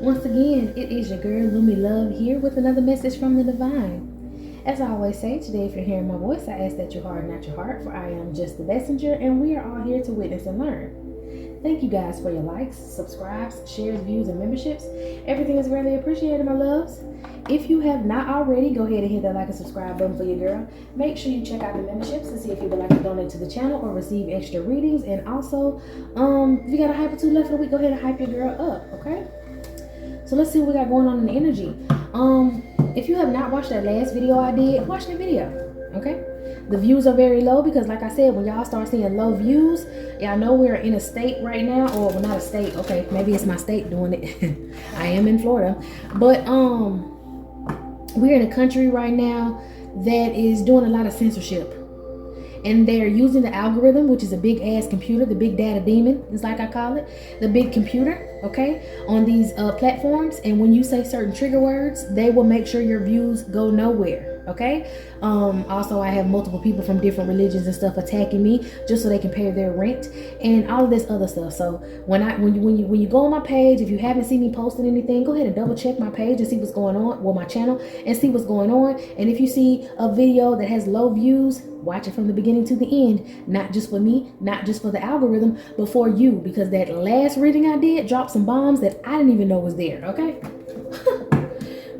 Once again, it is your girl Lumi Love here with another message from the divine. As I always say, today if you're hearing my voice, I ask that you harden not your heart, for I am just the messenger, and we are all here to witness and learn. Thank you guys for your likes, subscribes, shares, views, and memberships. Everything is greatly appreciated, my loves. If you have not already, go ahead and hit that like and subscribe button for your girl. Make sure you check out the memberships to see if you would like to donate to the channel or receive extra readings. And also, if you got a hype or two left for the week, go ahead and hype your girl up, okay? So let's see what we got going on in the energy. If you have not watched that last video I did, watch the video, okay? The views are very low because, like I said, when y'all start seeing low views, y'all know we're in a state right now, or well, not a state, okay, maybe it's my state doing it. I am in Florida, but we're in a country right now that is doing a lot of censorship. And they're using the algorithm, which is a big ass computer, the big data demon is like I call it, the big computer, okay, on these platforms. And when you say certain trigger words, they will make sure your views go nowhere, okay? Also, I have multiple people from different religions and stuff attacking me just so they can pay their rent and all of this other stuff. So when you go on my page, if you haven't seen me posting anything, go ahead and double check my page and see what's going on, well, my channel, and see what's going on. And if you see a video that has low views, watch it from the beginning to the end, not just for me, not just for the algorithm, but for you, because that last reading I did dropped some bombs that I didn't even know was there, okay?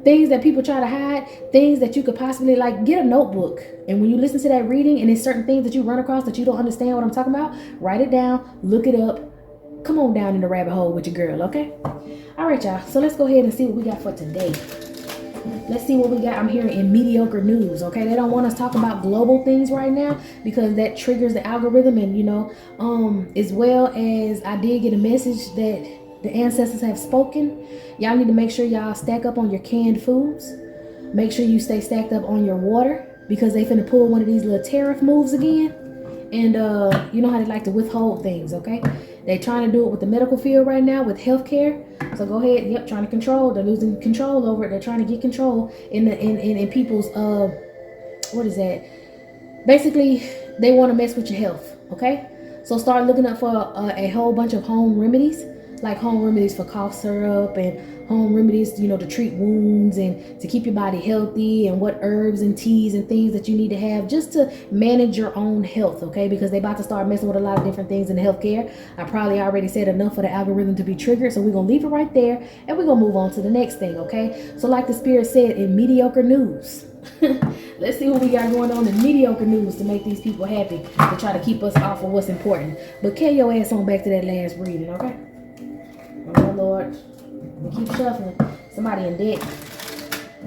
Things that people try to hide, things that you could possibly, like, get a notebook. And when you listen to that reading and there's certain things that you run across that you don't understand what I'm talking about, write it down, look it up, come on down in the rabbit hole with your girl, okay? All right, y'all, so let's go ahead and see what we got for today. Let's see what we got. I'm hearing in mediocre news, okay? They don't want us talking about global things right now because that triggers the algorithm. And, you know, as well as I did get a message that the ancestors have spoken. Y'all need to make sure y'all stack up on your canned foods. Make sure you stay stacked up on your water because they finna pull one of these little tariff moves again. And you know how they like to withhold things, okay? They're trying to do it with the medical field right now, with healthcare. So go ahead, yep, trying to control. They're losing control over it. They're trying to get control in people's what is that? Basically, they want to mess with your health, okay? So start looking up for a whole bunch of home remedies, like home remedies for cough syrup and home remedies, you know, to treat wounds and to keep your body healthy, and what herbs and teas and things that you need to have just to manage your own health, okay? Because they about to start messing with a lot of different things in healthcare. I probably already said enough for the algorithm to be triggered, so we're gonna leave it right there and we're gonna move on to the next thing, okay? So like the spirit said, in mediocre news, let's see what we got going on in mediocre news to make these people happy, to try to keep us off of what's important. But carry your ass on back to that last reading, okay? Oh Lord, we keep shuffling. Somebody in debt.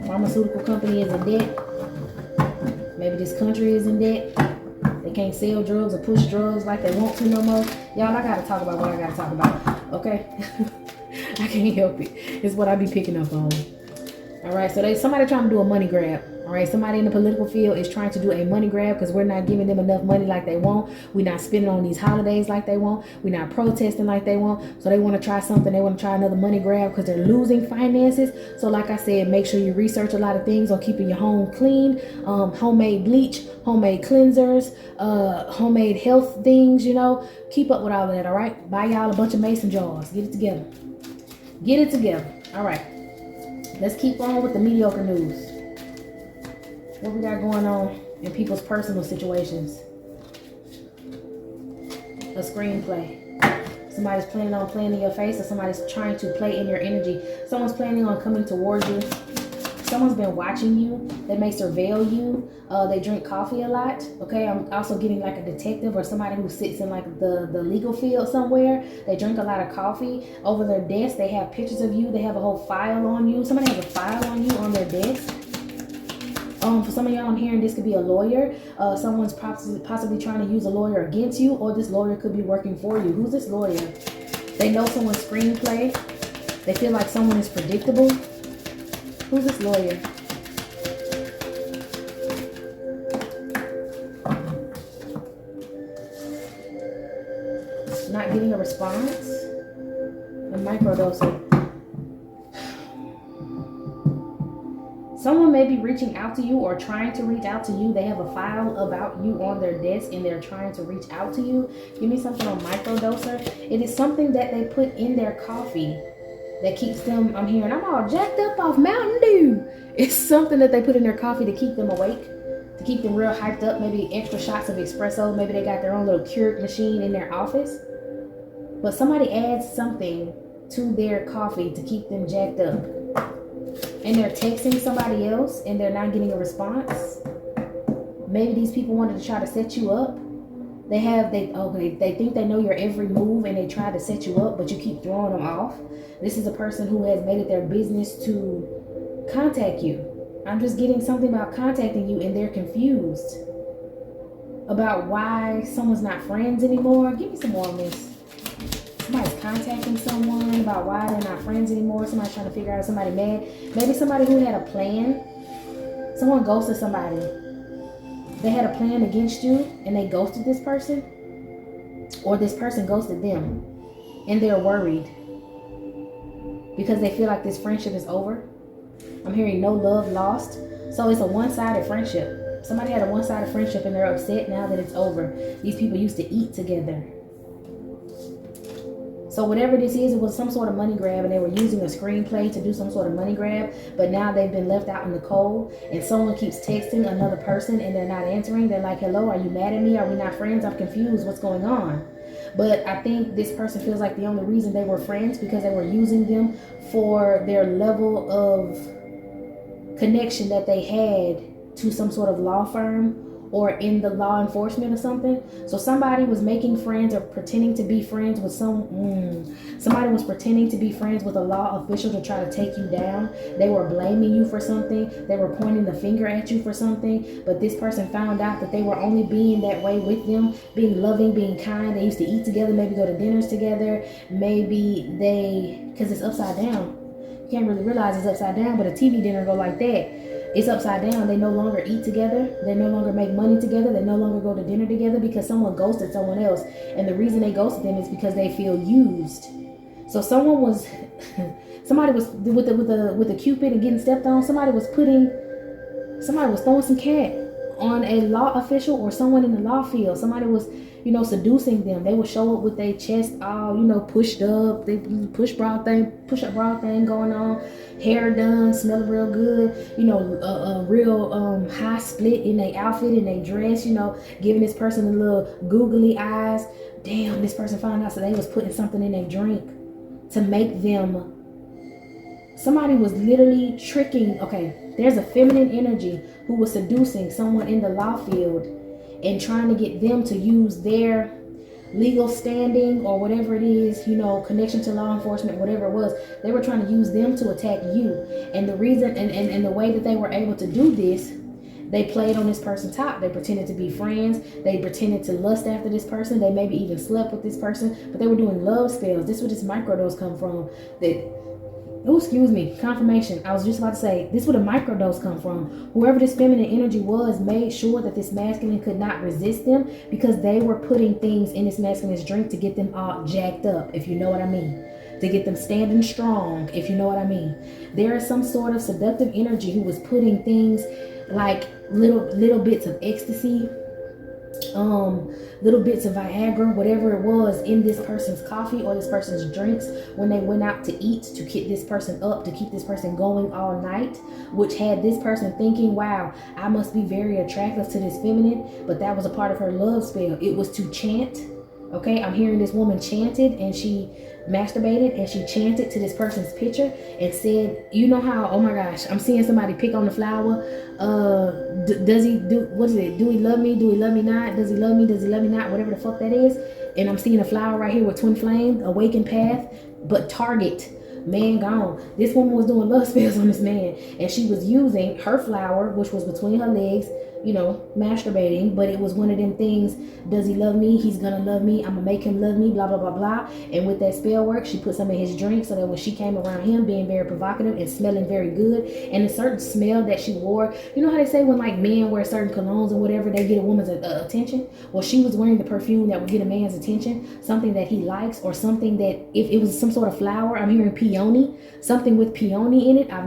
Pharmaceutical company is in debt. Maybe this country is in debt. They can't sell drugs or push drugs like they want to no more. Y'all, I gotta talk about what I gotta talk about, okay? I can't help it. It's what I be picking up on. All right, so somebody trying to do a money grab. All right, somebody in the political field is trying to do a money grab because we're not giving them enough money like they want. We're not spending on these holidays like they want. We're not protesting like they want. So they want to try something. They want to try another money grab because they're losing finances. So like I said, make sure you research a lot of things on keeping your home clean. Homemade bleach, homemade cleansers, homemade health things, you know. Keep up with all of that, all right? Buy y'all a bunch of mason jars. Get it together. Get it together. All right. Let's keep on with the mediocre news. What we got going on in people's personal situations? A screenplay. Somebody's planning on playing in your face, or somebody's trying to play in your energy. Someone's planning on coming towards you. Someone's been watching you. They may surveil you. They drink coffee a lot. Okay, I'm also getting like a detective or somebody who sits in like the legal field somewhere. They drink a lot of coffee. Over their desk, they have pictures of you. They have a whole file on you. Somebody has a file on you on their desk. For some of y'all, I'm hearing this could be a lawyer. Someone's possibly trying to use a lawyer against you, or this lawyer could be working for you. Who's this lawyer? They know someone's screenplay. They feel like someone is predictable. Who's this lawyer? Not getting a response. A microdoser. Someone may be reaching out to you or trying to reach out to you. They have a file about you on their desk and they're trying to reach out to you. Give me something on microdoser. It is something that they put in their coffee. that keeps them, I'm hearing, I'm all jacked up off Mountain Dew. It's something that they put in their coffee to keep them awake, to keep them real hyped up. Maybe extra shots of espresso. Maybe they got their own little Keurig machine in their office. But somebody adds something to their coffee to keep them jacked up. And they're texting somebody else and they're not getting a response. Maybe these people wanted to try to set you up. They think they know your every move and they try to set you up, but you keep throwing them off. This is a person who has made it their business to contact you. I'm just getting something about contacting you and they're confused about why someone's not friends anymore. Give me some more on this. Somebody's contacting someone about why they're not friends anymore. Somebody's trying to figure out, somebody mad. Maybe somebody who had a plan. Someone ghosted somebody. They had a plan against you and they ghosted this person, or this person ghosted them, and they're worried because they feel like this friendship is over. I'm hearing no love lost. So it's a one-sided friendship. Somebody had a one-sided friendship and they're upset now that it's over. These people used to eat together. So whatever this is, it was some sort of money grab and they were using a screenplay to do some sort of money grab, but now they've been left out in the cold and someone keeps texting another person and they're not answering. They're like, hello, are you mad at me? Are we not friends? I'm confused. What's going on? But I think this person feels like the only reason they were friends because they were using them for their level of connection that they had to some sort of law firm or in the law enforcement or something. So somebody was making friends or pretending to be friends with somebody was pretending to be friends with a law official to try to take you down. They were blaming you for something. They were pointing the finger at you for something. But this person found out that they were only being that way with them, being loving, being kind. They used to eat together, maybe go to dinners together. Maybe because it's upside down. You can't really realize it's upside down, but a TV dinner go like that. It's upside down. They no longer eat together. They no longer make money together. They no longer go to dinner together because someone ghosted someone else. And the reason they ghosted them is because they feel used. So somebody was with the Cupid and getting stepped on. Somebody was throwing some cat on a law official or someone in the law field. Somebody was, seducing them. They would show up with their chest all, pushed up. They push up bra thing going on, hair done, smelling real good. A real high split in their outfit, in their dress. Giving this person a little googly eyes. Damn, this person found out, so they was putting something in their drink to make them. Somebody was literally tricking. Okay, there's a feminine energy who was seducing someone in the law field and trying to get them to use their legal standing or whatever it is, connection to law enforcement, whatever it was. They were trying to use them to attack you. And the reason and the way that they were able to do this, they played on this person's top. They pretended to be friends. They pretended to lust after this person. They maybe even slept with this person, but they were doing love spells. This is where this microdose come from. Confirmation. I was just about to say, this is where the microdose come from. Whoever this feminine energy was made sure that this masculine could not resist them because they were putting things in this masculine's drink to get them all jacked up, if you know what I mean. To get them standing strong, if you know what I mean. There is some sort of seductive energy who was putting things like little bits of ecstasy, little bits of Viagra, whatever it was, in this person's coffee or this person's drinks when they went out to eat to keep this person up, to keep this person going all night, which had this person thinking, wow, I must be very attractive to this feminine. But that was a part of her love spell. It was to chant. Okay, I'm hearing this woman chanted and she masturbated and she chanted to this person's picture and said, how, oh my gosh, I'm seeing somebody pick on the flower. Does he do, what is it? Do he love me? Do he love me not? Does he love me? Does he love me not? Whatever the fuck that is. And I'm seeing a flower right here with twin flame, awakened path, but target, man gone. This woman was doing love spells on this man and she was using her flower, which was between her legs, masturbating, but it was one of them things. Does he love me? He's gonna love me. I'm gonna make him love me, blah, blah, blah, blah. And with that spell work, she put some in his drink so that when she came around him, being very provocative and smelling very good, and a certain smell that she wore, how they say when like men wear certain colognes or whatever, they get a woman's attention? Well, she was wearing the perfume that would get a man's attention, something that he likes, or something that, if it was some sort of flower, I'm hearing peony, something with peony in it. I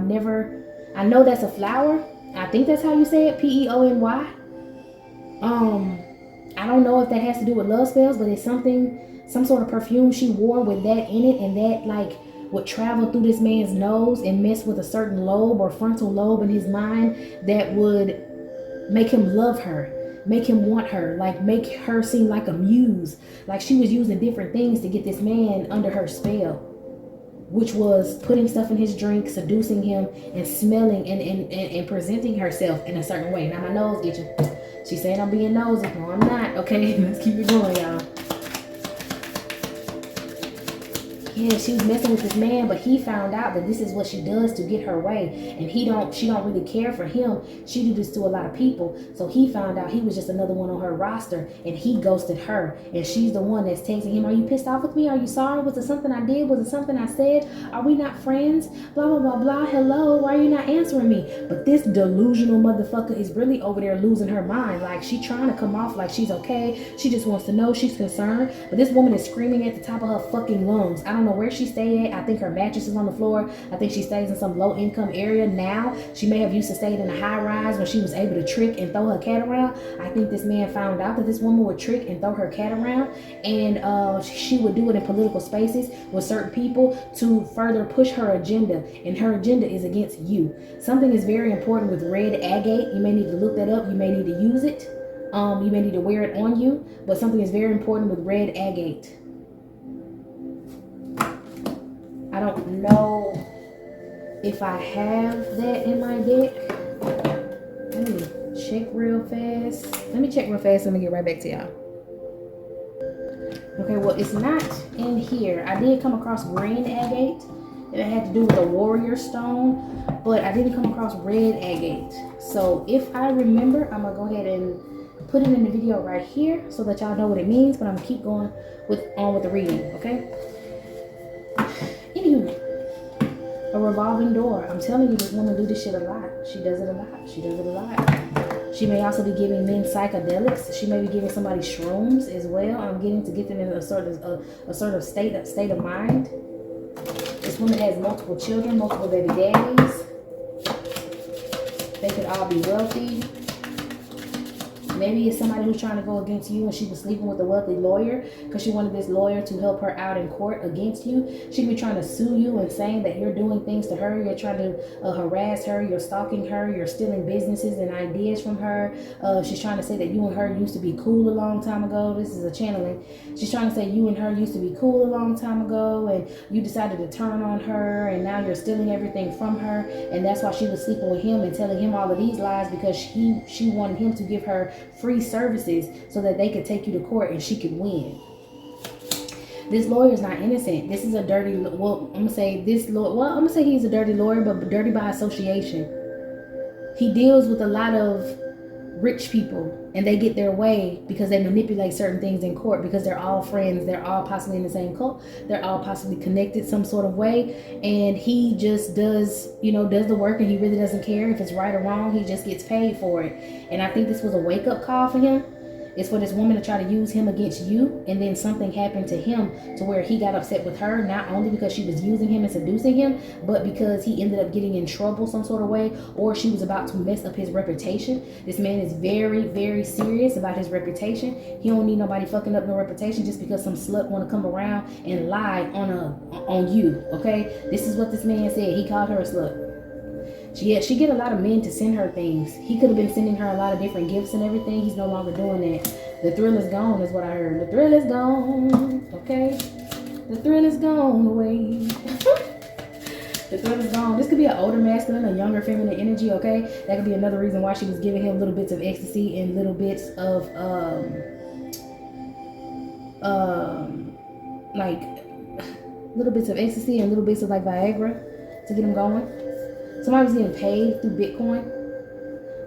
know that's a flower. I think that's how you say it, Peony. I don't know if that has to do with love spells, but it's some sort of perfume she wore with that in it, and that like would travel through this man's nose and mess with a certain lobe or frontal lobe in his mind that would make him love her, make him want her, like make her seem like a muse. Like she was using different things to get this man under her spell, which was putting stuff in his drink, seducing him, and smelling and presenting herself in a certain way. Now my nose itching. She's saying I'm being nosy. No, I'm not. Okay, let's keep it going, y'all. Yeah, she was messing with this man, but he found out that this is what she does to get her way, and she don't really care for him. She do this to a lot of people. So he found out he was just another one on her roster, and he ghosted her, and she's the one that's texting him, are you pissed off with me? Are you sorry? Was it something I did? Was it something I said? Are we not friends? Blah blah blah blah. Hello, why are you not answering me? But this delusional motherfucker is really over there losing her mind. Like she trying to come off like she's okay. She just wants to know, she's concerned, but this woman is screaming at the top of her fucking lungs. I don't know where she stay at. I think her mattress is on the floor. I think she stays in some low income area now. She may have used to stay in a high rise when she was able to trick and throw her cat around. I think this man found out that this woman would trick and throw her cat around, and she would do it in political spaces with certain people to further push her agenda, and her agenda is against you. Something is very important with red agate. You may need to look that up. You may need to use it. You may need to wear it on you, but something is very important with red agate. I don't know if I have that in my deck. Let me check real fast. Let me check real fast. Let me get right back to y'all. Okay, well, it's not in here. I did come across green agate. It had to do with a warrior stone, but I didn't come across red agate. So if I remember, I'm gonna go ahead and put it in the video right here so that y'all know what it means, but I'm gonna keep going on with the reading, okay? Anywho, a revolving door. I'm telling you, this woman do this shit a lot. She does it a lot. She does it a lot. She may also be giving men psychedelics. She may be giving somebody shrooms as well. I'm getting to get them in a sort of state of mind. This woman has multiple children, multiple baby daddies. They could all be wealthy. Maybe it's somebody who's trying to go against you and she was sleeping with a wealthy lawyer because she wanted this lawyer to help her out in court against you. She could be trying to sue you and saying that you're doing things to her. You're trying to harass her. You're stalking her. You're stealing businesses and ideas from her. She's trying to say that you and her used to be cool a long time ago. This is a channeling. She's trying to say you and her used to be cool a long time ago and you decided to turn on her and now you're stealing everything from her. And that's why she was sleeping with him and telling him all of these lies because she wanted him to give her free services so that they could take you to court and she could win. This lawyer is not innocent. This is a dirty, well, I'm gonna say he's a dirty lawyer, but dirty by association. He deals with a lot of rich people and they get their way because they manipulate certain things in court because they're all friends. They're all possibly in the same cult. They're all possibly connected some sort of way. And he just does the work and he really doesn't care if it's right or wrong. He just gets paid for it. And I think this was a wake up call for him. It's for this woman to try to use him against you, and then something happened to him to where he got upset with her, not only because she was using him and seducing him, but because he ended up getting in trouble some sort of way, or she was about to mess up his reputation. This man is very, very serious about his reputation. He don't need nobody fucking up no reputation just because some slut want to come around and lie on you, okay? This is what this man said. He called her a slut. She get a lot of men to send her things. He could have been sending her a lot of different gifts and everything. He's no longer doing that. The thrill is gone is what I heard. The thrill is gone, okay? The thrill is gone away. The thrill is gone. This could be an older masculine, a younger feminine energy, okay? That could be another reason why she was giving him little bits of ecstasy and little bits of, like, little bits of ecstasy and little bits of, like, Viagra to get him going. Somebody was getting paid through Bitcoin.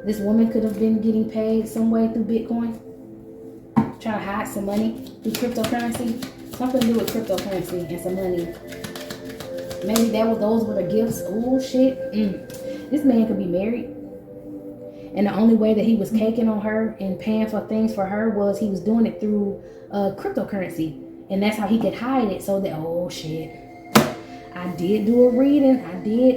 This woman could have been getting paid some way through Bitcoin. Trying to hide some money through cryptocurrency. Something to do with cryptocurrency and some money. Maybe those were the gifts. Oh shit. This man could be married. And the only way that he was caking on her and paying for things for her was he was doing it through cryptocurrency. And that's how he could hide it so that, oh shit. I did do a reading.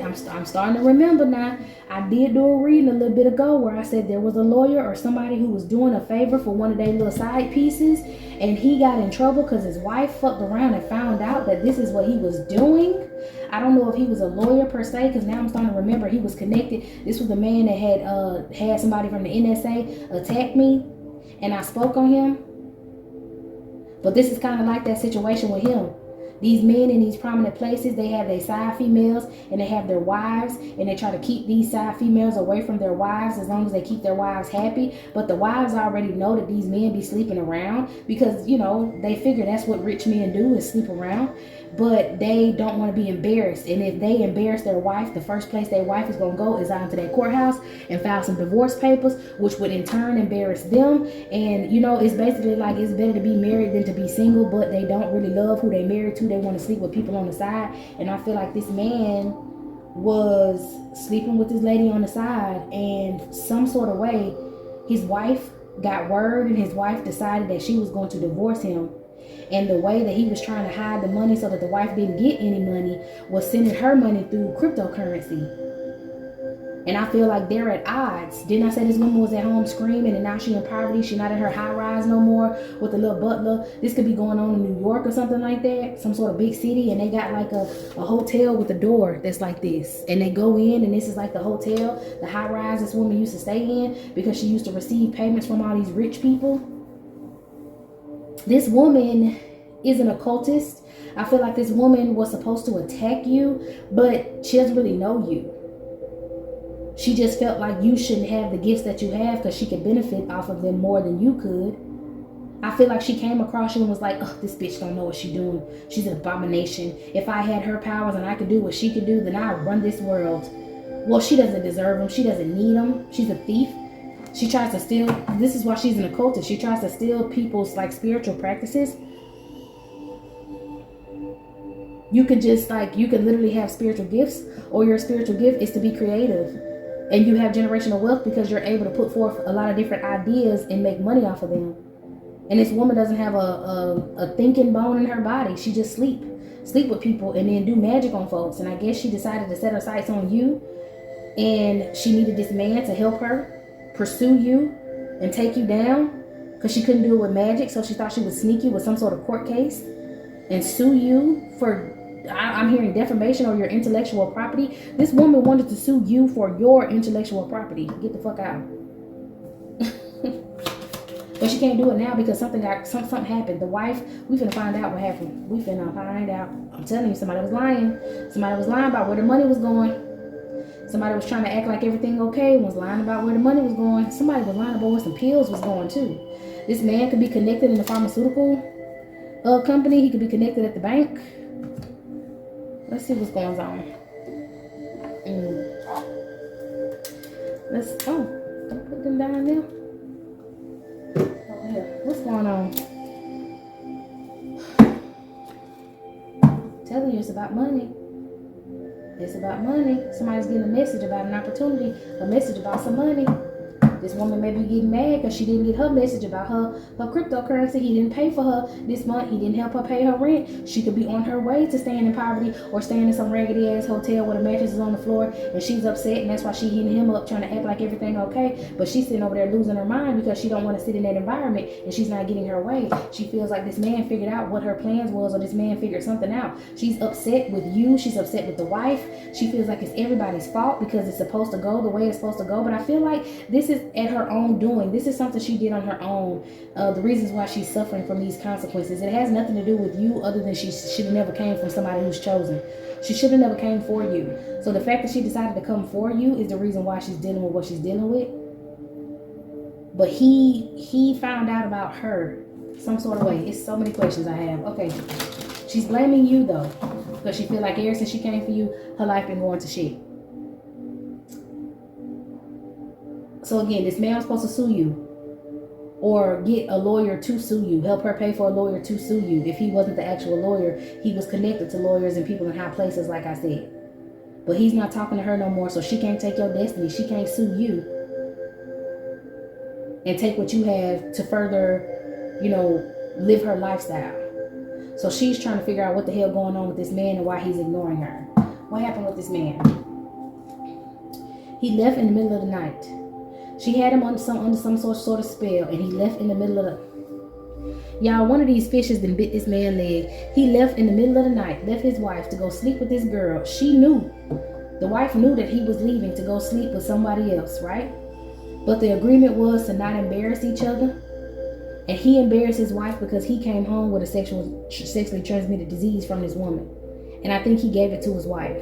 I'm starting to remember now. I did do a reading a little bit ago where I said there was a lawyer or somebody who was doing a favor for one of their little side pieces, and he got in trouble because his wife fucked around and found out that this is what he was doing. I don't know if he was a lawyer per se, because now I'm starting to remember he was connected. This was the man that had somebody from the NSA attack me, and I spoke on him. But this is kind of like that situation with him. These men in these prominent places, they have their side females and they have their wives, and they try to keep these side females away from their wives as long as they keep their wives happy. But the wives already know that these men be sleeping around because, you know, they figure that's what rich men do, is sleep around. But they don't want to be embarrassed. And if they embarrass their wife, the first place their wife is going to go is out to that courthouse and file some divorce papers, which would in turn embarrass them. And, you know, it's basically like it's better to be married than to be single, but they don't really love who they married to. They want to sleep with people on the side. And I feel like this man was sleeping with this lady on the side, and some sort of way his wife got word, and his wife decided that she was going to divorce him. And the way that he was trying to hide the money so that the wife didn't get any money was sending her money through cryptocurrency. And I feel like they're at odds. Didn't I say this woman was at home screaming, and now she in poverty? She not in her high rise no more with a little butler. This could be going on in New York or something like that, some sort of big city, and they got like a hotel with a door that's like this. And they go in, and this is like the hotel, the high rise this woman used to stay in because she used to receive payments from all these rich people. This woman is an occultist. I feel like this woman was supposed to attack you, but she doesn't really know you. She just felt like you shouldn't have the gifts that you have because she could benefit off of them more than you could. I feel like she came across you and was like, oh, this bitch don't know what she's doing. She's an abomination. If I had her powers and I could do what she could do, then I'd run this world. Well, she doesn't deserve them. She doesn't need them. She's a thief. She tries to steal. This is why she's an occultist. She tries to steal people's like spiritual practices. You could literally have spiritual gifts, or your spiritual gift is to be creative. And you have generational wealth because you're able to put forth a lot of different ideas and make money off of them. And this woman doesn't have a thinking bone in her body. She just sleep with people and then do magic on folks. And I guess she decided to set her sights on you, and she needed this man to help her pursue you and take you down because she couldn't do it with magic. So she thought she would sneak you with some sort of court case and sue you for, I'm hearing defamation or your intellectual property. This woman wanted to sue you for your intellectual property. Get the fuck out. But she can't do it now because something happened. The wife, we finna find out what happened. We finna find out. I'm telling you, somebody was lying. Somebody was lying about where the money was going. Somebody was trying to act like everything okay, was lying about where the money was going. Somebody was lying about where some pills was going too. This man could be connected in the pharmaceutical company. He could be connected at the bank. Let's see what's going on. Don't put them down there. Over here. What's going on? I'm telling you, it's about money. It's about money. Somebody's getting a message about an opportunity, a message about some money. This woman may be getting mad because she didn't get her message about her cryptocurrency. He didn't pay for her this month. He didn't help her pay her rent. She could be on her way to staying in poverty or staying in some raggedy ass hotel where the mattress is on the floor, and she's upset, and that's why she's hitting him up trying to act like everything okay. But she's sitting over there losing her mind because she don't want to sit in that environment, and she's not getting her way. She feels like this man figured out what her plans was, or this man figured something out. She's upset with you. She's upset with the wife. She feels like it's everybody's fault because it's supposed to go the way it's supposed to go. But I feel like this is at her own doing. This is something she did on her own. The reasons why she's suffering from these consequences. It has nothing to do with you other than she should have never came from somebody who's chosen. She should have never came for you. So the fact that she decided to come for you is the reason why she's dealing with what she's dealing with. But he found out about her some sort of way. It's so many questions I have. Okay. She's blaming you though, because she feel like ever since she came for you, her life been going to shit. So again, this man was supposed to sue you or get a lawyer to sue you, help her pay for a lawyer to sue you. If he wasn't the actual lawyer, he was connected to lawyers and people in high places, like I said. But he's not talking to her no more, so she can't take your destiny. She can't sue you and take what you have to further, live her lifestyle. So she's trying to figure out what the hell going on with this man and why he's ignoring her. What happened with this man? He left in the middle of the night. She had him under some sort of spell, and he left in the middle of the... Y'all, one of these fishes then bit this man's leg. He left in the middle of the night, left his wife to go sleep with this girl. She knew. The wife knew that he was leaving to go sleep with somebody else, right? But the agreement was to not embarrass each other. And he embarrassed his wife because he came home with a sexually transmitted disease from this woman. And I think he gave it to his wife,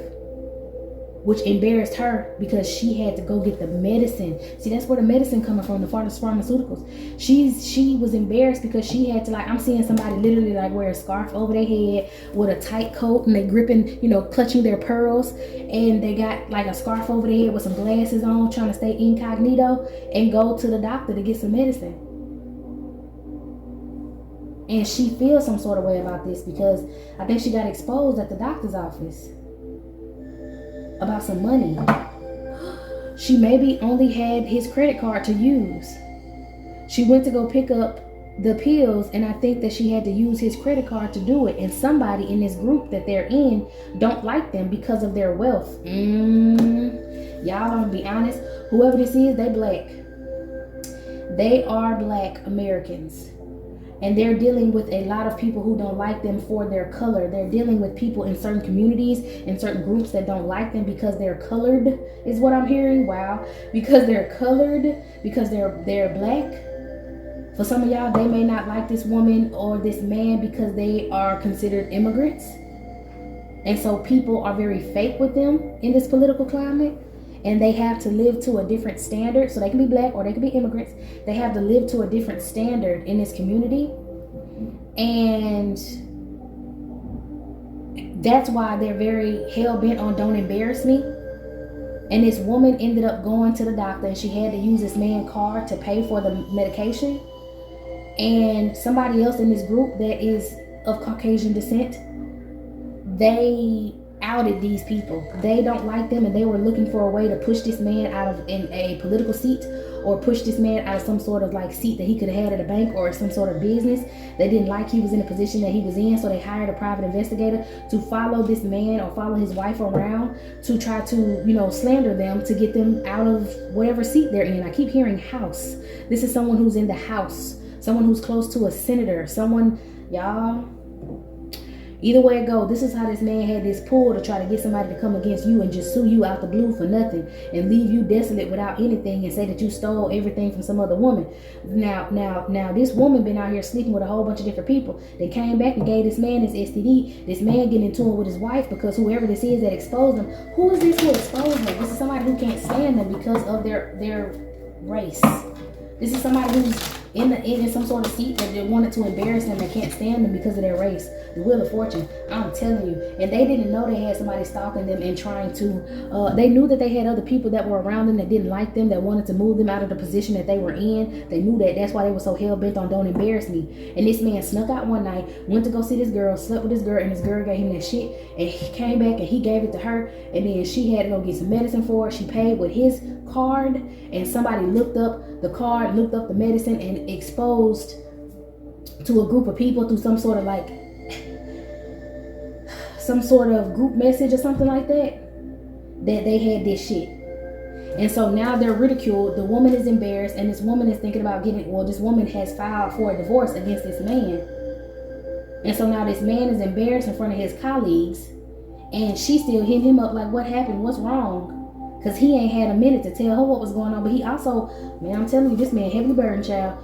which embarrassed her because she had to go get the medicine. See, that's where the medicine coming from, the pharmaceuticals. She was embarrassed because she had to, like, I'm seeing somebody literally like wear a scarf over their head with a tight coat, and they gripping, clutching their pearls, and they got like a scarf over their head with some glasses on, trying to stay incognito, and go to the doctor to get some medicine. And she feels some sort of way about this because I think she got exposed at the doctor's office about some money. She maybe only had his credit card to use. She went to go pick up the pills, and I think that she had to use his credit card to do it. And somebody in this group that they're in don't like them because of their wealth. Y'all, I'm gonna be honest. Whoever this is, they black. They are Black Americans. And they're dealing with a lot of people who don't like them for their color. They're dealing with people in certain communities, in certain groups that don't like them because they're colored, is what I'm hearing. Wow. Because they're colored, because they're black. For some of y'all, they may not like this woman or this man because they are considered immigrants. And so people are very fake with them in this political climate. And they have to live to a different standard. So they can be black or they can be immigrants. They have to live to a different standard in this community. And that's why they're very hell-bent on don't embarrass me. And this woman ended up going to the doctor, and she had to use this man's card to pay for the medication. And somebody else in this group that is of Caucasian descent, they outed these people. They don't like them, and they were looking for a way to push this man out of in a political seat, or push this man out of some sort of like seat that he could have had at a bank or some sort of business. They didn't like he was in the position that he was in, so they hired a private investigator to follow this man or follow his wife around to try to, slander them, to get them out of whatever seat they're in. I keep hearing house. This is someone who's in the house, someone who's close to a senator, someone, y'all. Either way it go, this is how this man had this pull to try to get somebody to come against you and just sue you out the blue for nothing and leave you desolate without anything and say that you stole everything from some other woman. Now, this woman been out here sleeping with a whole bunch of different people. They came back and gave this man this STD. This man getting into it with his wife because whoever this is that exposed him, who is this who exposed them? This is somebody who can't stand them because of their race. This is somebody who's in some sort of seat that they wanted to embarrass them. They can't stand them because of their race. The Wheel of Fortune, I'm telling you. And they didn't know they had somebody stalking them and trying to, they knew that they had other people that were around them that didn't like them, that wanted to move them out of the position that they were in. They knew that. That's why they were so hell-bent on don't embarrass me. And this man snuck out one night, went to go see this girl, slept with this girl, and this girl gave him that shit. And he came back and he gave it to her. And then she had to go get some medicine for it. She paid with his card. And somebody looked up the card, looked up the medicine, and exposed to a group of people through some sort of group message or something like that they had this shit. And so now they're ridiculed. The woman is embarrassed, and this woman is thinking about this woman has filed for a divorce against this man. And so now this man is embarrassed in front of his colleagues, and she's still hitting him up like, what happened? What's wrong? Because he ain't had a minute to tell her what was going on. But he also, man, I'm telling you, this man heavily burdened, child.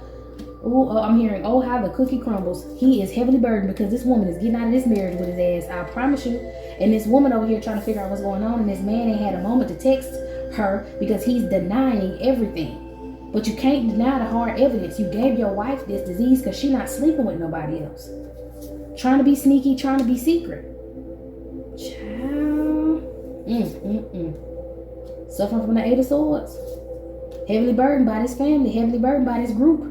Ooh, I'm hearing, oh, how the cookie crumbles. He is heavily burdened because this woman is getting out of this marriage with his ass. I promise you. And this woman over here trying to figure out what's going on. And this man ain't had a moment to text her because he's denying everything. But you can't deny the hard evidence. You gave your wife this disease because she's not sleeping with nobody else. Trying to be sneaky, trying to be secret. Child. Suffering from the 8 of Swords. Heavily burdened by this family. Heavily burdened by this group.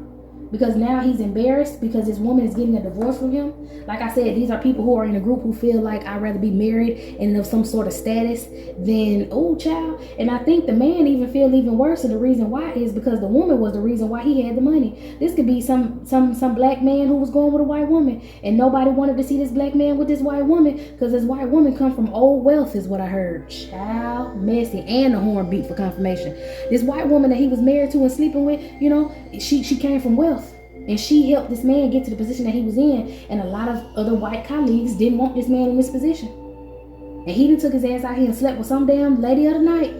because now he's embarrassed because this woman is getting a divorce from him. Like I said, these are people who are in a group who feel like I'd rather be married and of some sort of status than, oh child. And I think the man even feel even worse, and the reason why is because the woman was the reason why he had the money. This could be some black man who was going with a white woman, and nobody wanted to see this black man with this white woman because this white woman come from old wealth, is what I heard. Child, messy, and the horn beat for confirmation. This white woman that he was married to and sleeping with, you know, she came from wealth. And she helped this man get to the position that he was in. And a lot of other white colleagues didn't want this man in this position. And he done took his ass out here and slept with some damn lady of the night.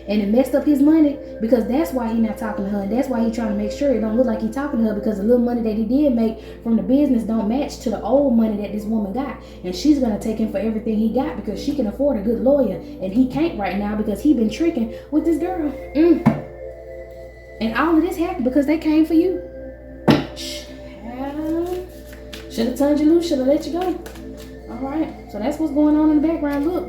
And it messed up his money, because that's why he not talking to her. And that's why he trying to make sure it don't look like he talking to her, because the little money that he did make from the business don't match to the old money that this woman got. And she's going to take him for everything he got because she can afford a good lawyer. And he can't right now because he been tricking with this girl. And all of this happened because they came for you. Should have turned you loose, should have let you go. All right, so that's what's going on in the background. Look,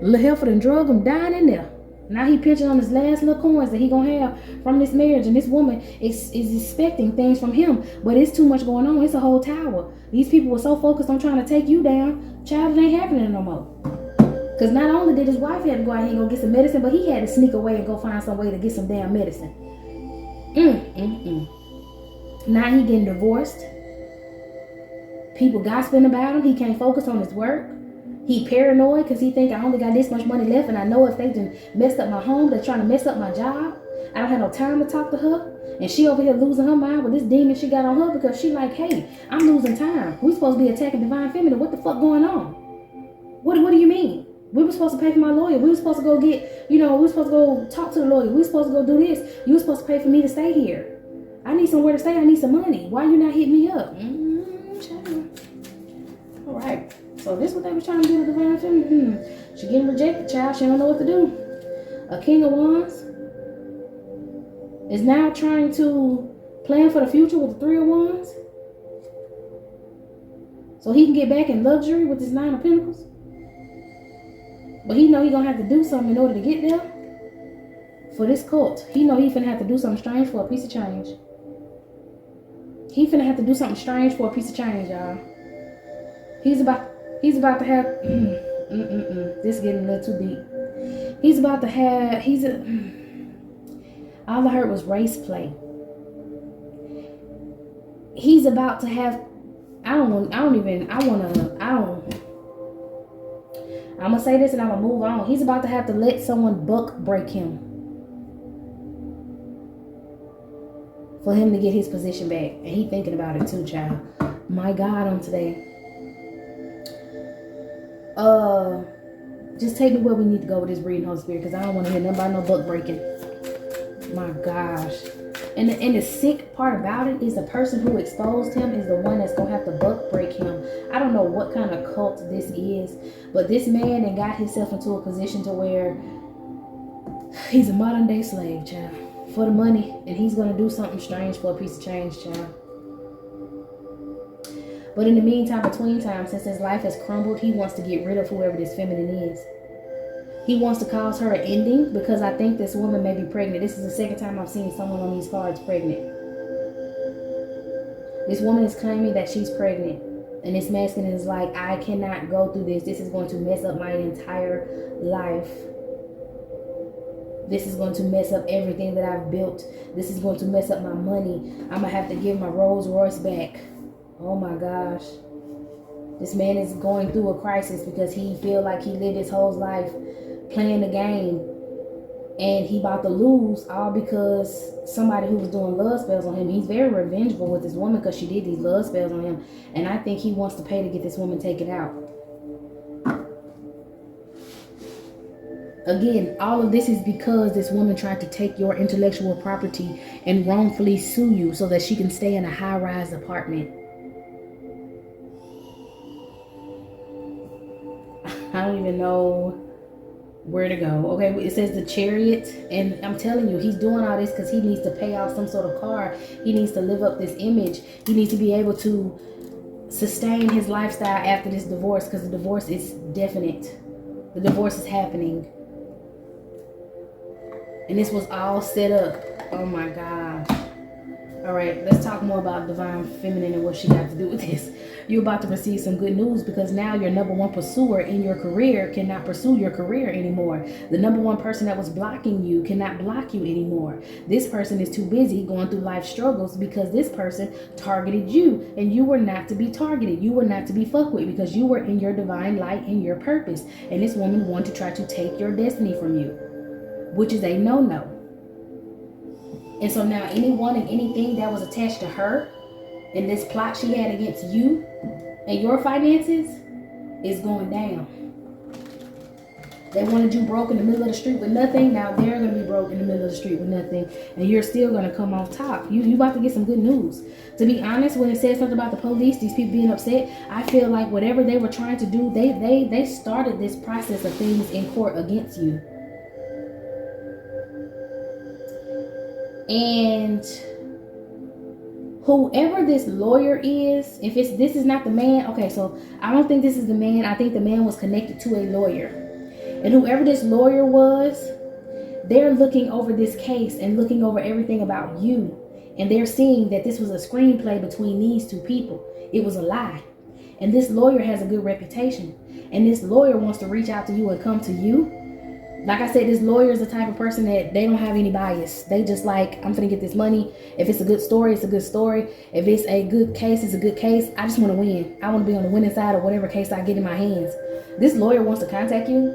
little Helfer and drug him dying in there. Now he pinching on his last little coins that he gonna have from this marriage, and this woman is expecting things from him, but it's too much going on. It's a whole tower. These people were so focused on trying to take you down, child, it ain't happening no more. Because not only did his wife have to go out here and go get some medicine, but he had to sneak away and go find some way to get some damn medicine. Now he getting divorced. People gossiping about him. He can't focus on his work. He paranoid because he think I only got this much money left, and I know if they done messed up my home, they're trying to mess up my job. I don't have no time to talk to her. And she over here losing her mind with this demon she got on her because she like, hey, I'm losing time. We supposed to be attacking divine feminine. What the fuck going on? What do you mean? We were supposed to pay for my lawyer. We were supposed to go get, we were supposed to go talk to the lawyer. We were supposed to go do this. You were supposed to pay for me to stay here. I need somewhere to stay. I need some money. Why you not hitting me up? All right. So this is what they were trying to do with divine feminine. She getting rejected, child. She don't know what to do. A king of wands is now trying to plan for the future with the 3 of wands, so he can get back in luxury with his 9 of pentacles. But he know he gonna have to do something in order to get there. For this cult, he know he finna have to do something strange for a piece of change. He finna have to do something strange for a piece of change, y'all. He's about to have this is getting a little too deep. He's about to have all I heard was race play. He's about to have I'm gonna say this and I'm gonna move on. He's about to have to let someone buck break him for him to get his position back. And he thinking about it too, child. My God, on today. Just take me where we need to go with this reading, Holy Spirit, because I don't want to hear nobody no buck breaking. My gosh. And the sick part about it is the person who exposed him is the one that's going to have to buck break him. I don't know what kind of cult this is, but this man and got himself into a position to where he's a modern day slave, child, for the money. And he's going to do something strange for a piece of change, child. But in the meantime, between time, since his life has crumbled, he wants to get rid of whoever this feminine is. He wants to cause her an ending because I think this woman may be pregnant. This is the second time I've seen someone on these cards pregnant. This woman is claiming that she's pregnant. And this masculine is like, I cannot go through this. This is going to mess up my entire life. This is going to mess up everything that I've built. This is going to mess up my money. I'm going to have to give my Rolls Royce back. Oh my gosh. This man is going through a crisis because he feel like he lived his whole life playing the game, and he about to lose all because somebody who was doing love spells on him. He's very revengeful with this woman because she did these love spells on him, and I think he wants to pay to get this woman taken out. Again, all of this is because this woman tried to take your intellectual property and wrongfully sue you so that she can stay in a high-rise apartment. I don't even know where to go. Okay, it says the Chariot, and I'm telling you, he's doing all this because he needs to pay off some sort of car. He needs to live up this image. He needs to be able to sustain his lifestyle after this divorce, because the divorce is definite. The divorce is happening. And this was all set up. Oh my God. All right, let's talk more about divine feminine and what she got to do with this. You're about to receive some good news because now your number one pursuer in your career cannot pursue your career anymore. The number one person that was blocking you cannot block you anymore. This person is too busy going through life struggles because this person targeted you, and you were not to be targeted. You were not to be fucked with because you were in your divine light and your purpose. And this woman wanted to try to take your destiny from you, which is a no-no. And so now anyone and anything that was attached to her in this plot she had against you and your finances is going down. They wanted you broke in the middle of the street with nothing. Now they're going to be broke in the middle of the street with nothing. And you're still going to come off top. You about to get some good news. To be honest, when it says something about the police, these people being upset, I feel like whatever they were trying to do, they started this process of things in court against you. And whoever this lawyer is, if this is not the man, okay, so I don't think this is the man. I think the man was connected to a lawyer. And whoever this lawyer was, they're looking over this case and looking over everything about you. And they're seeing that this was a screenplay between these two people. It was a lie. And this lawyer has a good reputation. And this lawyer wants to reach out to you and come to you. Like I said, this lawyer is the type of person that they don't have any bias. They just like, I'm gonna get this money. If it's a good story, it's a good story. If it's a good case, it's a good case. I just want to win. I want to be on the winning side of whatever case I get in my hands. This lawyer wants to contact you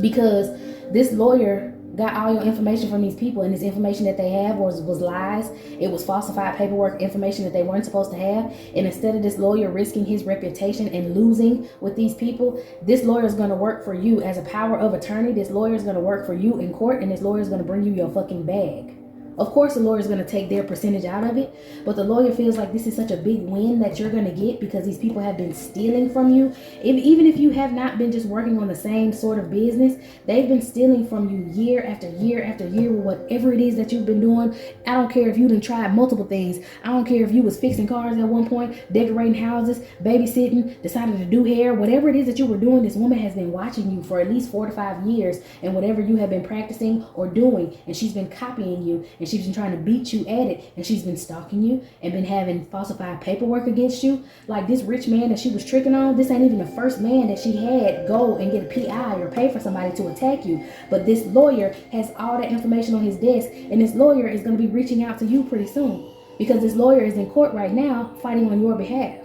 because this lawyer got all your information from these people, and this information that they have was lies. It was falsified paperwork, information that they weren't supposed to have. And instead of this lawyer risking his reputation and losing with these people, this lawyer is going to work for you as a power of attorney. This lawyer is going to work for you in court, and this lawyer is going to bring you your fucking bag. Of course, the lawyer is going to take their percentage out of it, but the lawyer feels like this is such a big win that you're going to get because these people have been stealing from you. Even if you have not been just working on the same sort of business, they've been stealing from you year after year after year with whatever it is that you've been doing. I don't care if you done tried multiple things. I don't care if you was fixing cars at one point, decorating houses, babysitting, decided to do hair, whatever it is that you were doing. This woman has been watching you for at least 4 to 5 years, and whatever you have been practicing or doing, and she's been copying you. And she's been trying to beat you at it, and she's been stalking you and been having falsified paperwork against you. Like this rich man that she was tricking on, this ain't even the first man that she had go and get a PI or pay for somebody to attack you. But this lawyer has all that information on his desk, and this lawyer is going to be reaching out to you pretty soon because this lawyer is in court right now fighting on your behalf.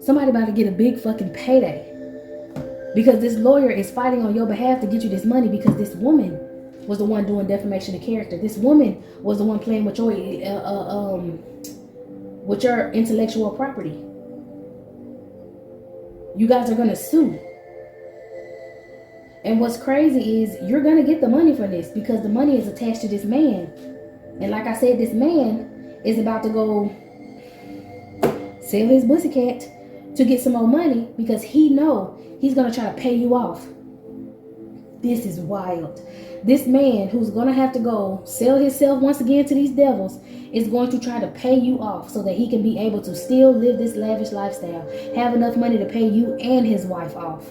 Somebody about to get a big fucking payday because this lawyer is fighting on your behalf to get you this money because this woman was the one doing defamation of character. This woman was the one playing with your intellectual property. You guys are gonna sue. And what's crazy is you're gonna get the money for this because the money is attached to this man. And like I said, this man is about to go sell his pussycat to get some more money because he know he's gonna try to pay you off. This is wild. This man who's going to have to go sell himself once again to these devils is going to try to pay you off so that he can be able to still live this lavish lifestyle, have enough money to pay you and his wife off,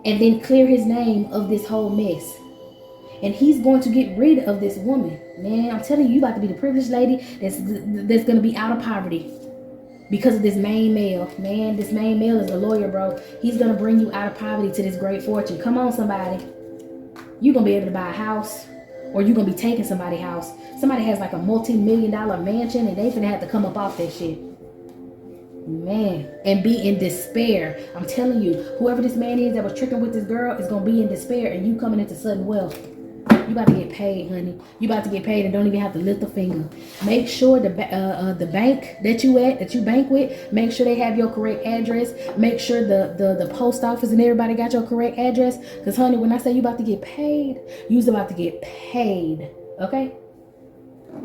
and then clear his name of this whole mess. And he's going to get rid of this woman. Man, I'm telling you, you about to be the privileged lady that's going to be out of poverty because of this main male. Man, this main male is a lawyer, bro. He's going to bring you out of poverty to this great fortune. Come on, somebody. You're going to be able to buy a house, or you're going to be taking somebody's house. Somebody has like a multi-million-dollar mansion, and they finna have to come up off that shit. Man, and be in despair. I'm telling you, whoever this man is that was tricking with this girl is going to be in despair, and you coming into sudden wealth. You about to get paid, honey. You about to get paid and don't even have to lift a finger. Make sure the bank that you bank with, make sure they have your correct address. Make sure the post office and everybody got your correct address. Because, honey, when I say you about to get paid, you's about to get paid. Okay?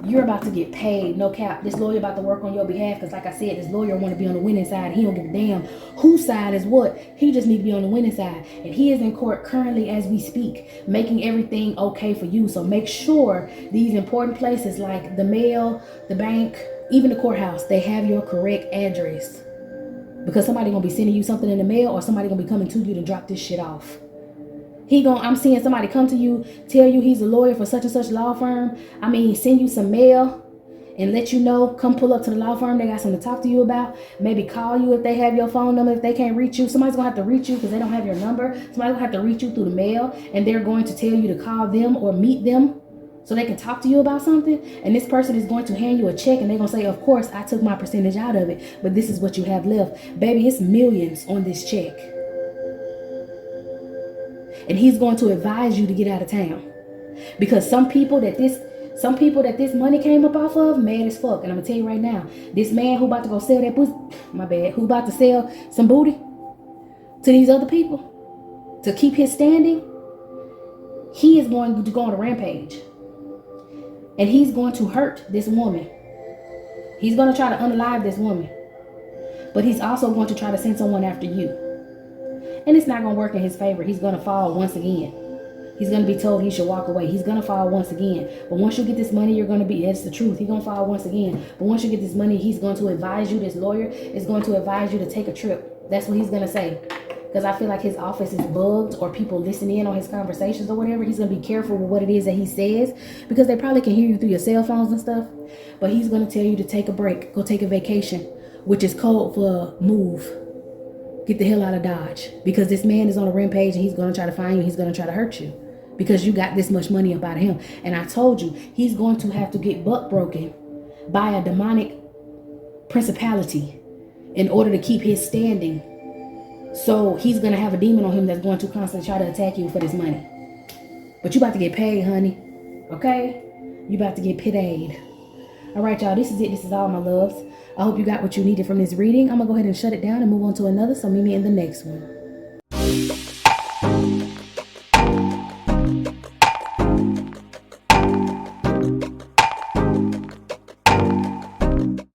You're about to get paid, no cap. This lawyer about to work on your behalf because, like I said, this lawyer want to be on the winning side. He don't give a damn whose side is what. He just need to be on the winning side. And he is in court currently as we speak, making everything okay for you. So make sure these important places like the mail, the bank, even the courthouse, they have your correct address. Because somebody going to be sending you something in the mail, or somebody going to be coming to you to drop this shit off. I'm seeing somebody come to you, tell you he's a lawyer for such and such law firm. Send you some mail and let you know, come pull up to the law firm. They got something to talk to you about. Maybe call you if they have your phone number. If they can't reach you, somebody's gonna have to reach you because they don't have your number. Somebody's gonna have to reach you through the mail, and they're going to tell you to call them or meet them so they can talk to you about something. And this person is going to hand you a check, and they're gonna say, of course, I took my percentage out of it, but this is what you have left. Baby, it's millions on this check. And he's going to advise you to get out of town. Because some people that this money came up off of, mad as fuck. And I'm gonna tell you right now, this man who about to go sell that pussy, who about to sell some booty to these other people to keep his standing, he is going to go on a rampage. And he's going to hurt this woman. He's going to try to unalive this woman. But he's also going to try to send someone after you. And it's not going to work in his favor. He's going to fall once again. He's going to be told he should walk away. He's going to fall once again. But once you get this money, you're going to be, that's the truth. He's going to fall once again. But once you get this money, he's going to advise you, this lawyer is going to advise you to take a trip. That's what he's going to say. Because I feel like his office is bugged, or people listen in on his conversations or whatever. He's going to be careful with what it is that he says, because they probably can hear you through your cell phones and stuff. But he's going to tell you to take a break, go take a vacation, which is code for move. Get the hell out of Dodge, because this man is on a rampage and he's going to try to find you. He's going to try to hurt you because you got this much money up out of him. And I told you, he's going to have to get butt broken by a demonic principality in order to keep his standing. So he's going to have a demon on him that's going to constantly try to attack you for this money. But you about to get paid, honey. Okay? You about to get paid. All right, y'all. This is it. This is all, my loves. I hope you got what you needed from this reading. I'm going to go ahead and shut it down and move on to another. So meet me in the next one.